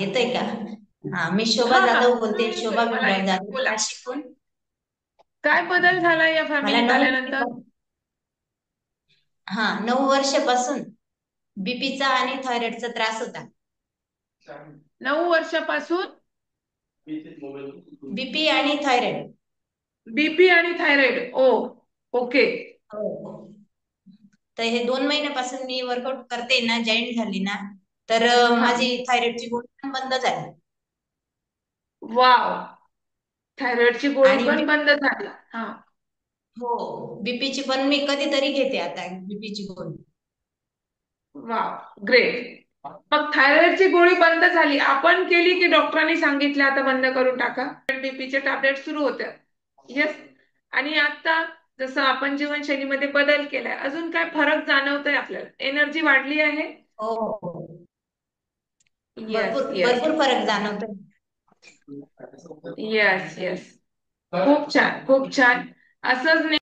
येतोय का? हा, मी शोभा हा हा, जाधव हा बोलते, येतोय, शोभा मला भीमराव येतोय, जाधव बोला. नाशिकहून. काय बदल झाला या मला फॅमिलीत 9 आल्यानंतर? हा, 9 वर्षापासून बीपीचा आणि थायरॉइडचा त्रास होता. 9 वर्षापासून बीपी आणि थायरॉइड. बीपी आणि थायरॉइड. ओ, ओके. हो. तर हे 2 महिन्यापासून मी वर्कआउट करते ना, जॉईन झाली ना, तर हा, माझी थायरॉइडची गोळी पण बंद झाली. वाव. थायरॉइडची गोळी आणि पण बंद झाली. हा, हो, बीपीची पण मी कधीतरी घेते आता, बीपीची गोळी. Wow, great. मग थायरॉइडची गोळी बंद झाली, आपण केली की डॉक्टरांनी सांगितलं आता बंद करून टाका? बीपीचे टॅबलेट सुरू होत्या. येस. आणि आता जसं आपण जीवनशैलीमध्ये बदल केलाय, अजून काय फरक जाणवतोय आपल्याला? एनर्जी वाढली आहे? हो, येस, भरपूर येस, भरपूर फरक जाणवतोय. Yes, yes. खूप छान, खूप छान. असंच